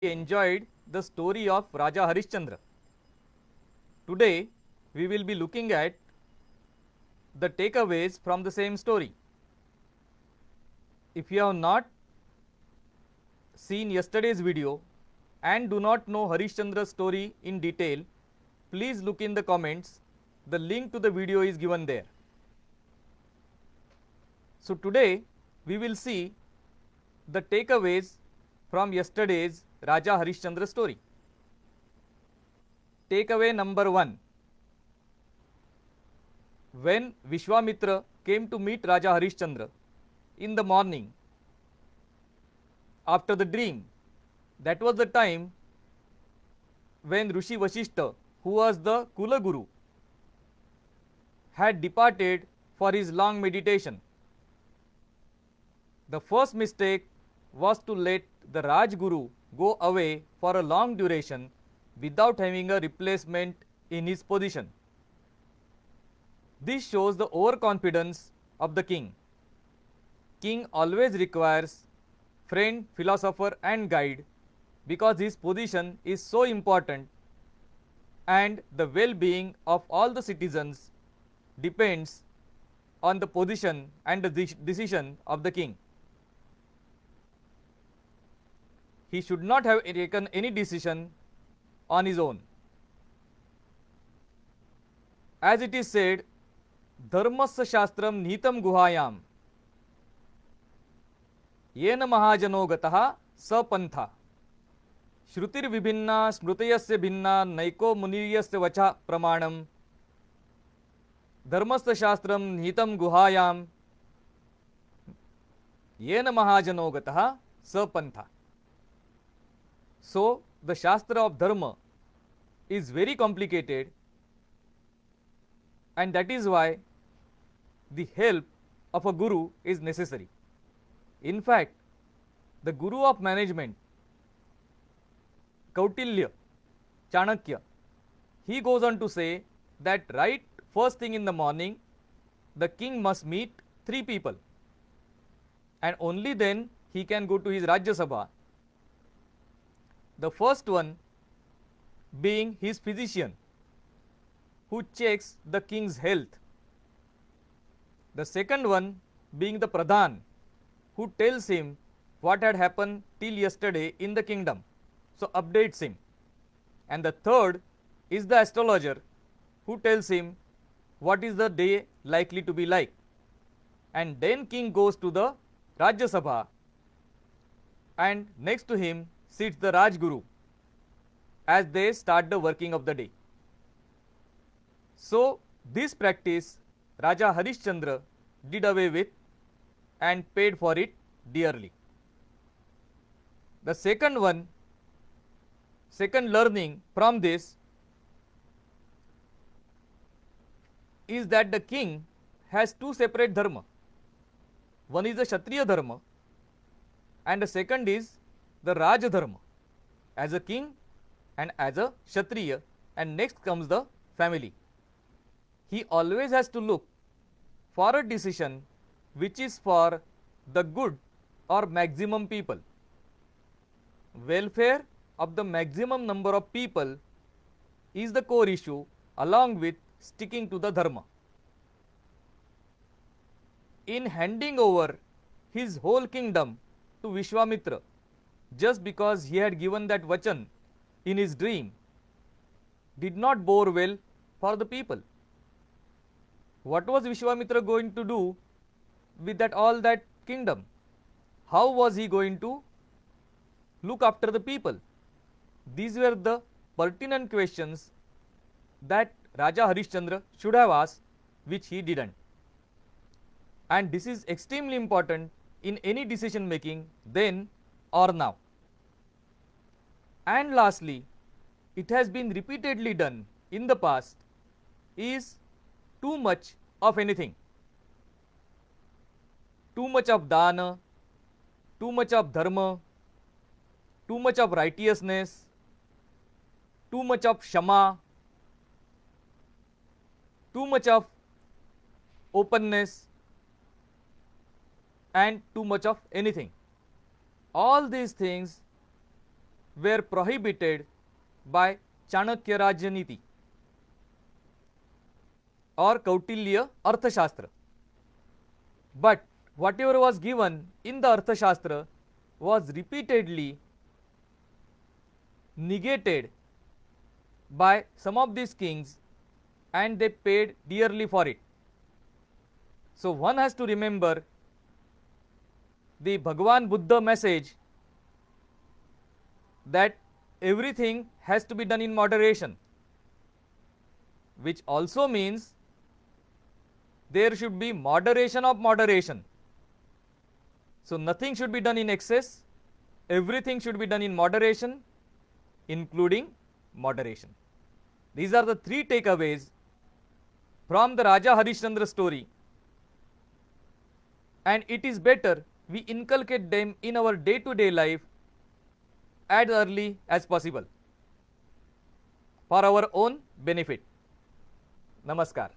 enjoyed the story of Raja Harishchandra. Today we will be looking at the takeaways from the same story. If you have not seen yesterday's video and do not know Harishchandra's story in detail, please look in the comments. The link to the video is given there. So today we will see the takeaways from yesterday's Raja Harishchandra story. Takeaway number 1. When Vishwamitra came to meet Raja Harishchandra in the morning after the dream, that was the time when Rishi Vashishta, who was the Kula Guru, had departed for his long meditation. The first mistake was to let the Rajguru go away for a long duration without having a replacement in his position. This shows the overconfidence of the king. King always requires friend, philosopher and guide because his position is so important and the well-being of all the citizens depends on the position and the decision of the king. He should not have taken any decision on his own. As it is said, Dharmasya Shastram Nihitam Guhayam Yena Mahajano Gataha Sapantha Shrutir Vibhinna Smrutayasya Bhinna Naiko Muniyasya Vacha Pramanam Dharmasya Shastram Nihitam Guhayam Yena Mahajano Gataha Sapantha. So, the Shastra of Dharma is very complicated, and that is why the help of a guru is necessary. In fact, the guru of management, Kautilya, Chanakya, he goes on to say that right first thing in the morning, the king must meet 3 people, and only then he can go to his Rajya Sabha. The first one being his physician, who checks the king's health. The second one being the Pradhan, who tells him what had happened till yesterday in the kingdom, so updates him. And the third is the astrologer, who tells him what is the day likely to be like. And then king goes to the Rajya Sabha, and next to him sits the Rajguru as they start the working of the day. So, this practice Raja Harishchandra did away with and paid for it dearly. The second learning from this is that the king has 2 separate dharma. One is the Kshatriya dharma and the second is the Raj dharma, as a king and as a Kshatriya, and next comes the family. He always has to look for a decision which is for the good or maximum people. Welfare of the maximum number of people is the core issue, along with sticking to the dharma. In handing over his whole kingdom to Vishwamitra, just because he had given that vachan in his dream, did not bode well for the people. What was Vishwamitra going to do with all that kingdom? How was he going to look after the people? These were the pertinent questions that Raja Harishchandra should have asked, which he didn't. And this is extremely important in any decision making then or now. And lastly, it has been repeatedly done in the past, is too much of anything. Too much of dana, too much of dharma, too much of righteousness, too much of shama, too much of openness, and too much of anything. All these things were prohibited by Chanakya Rajyaniti or Kautilya Arthashastra. But whatever was given in the Arthashastra was repeatedly negated by some of these kings, and they paid dearly for it. So one has to remember the Bhagwan Buddha message that everything has to be done in moderation, which also means there should be moderation of moderation. So nothing should be done in excess, everything should be done in moderation, including moderation. These are the three takeaways from the Raja Harishchandra story, and it is better we inculcate them in our day-to-day life as early as possible for our own benefit. Namaskar.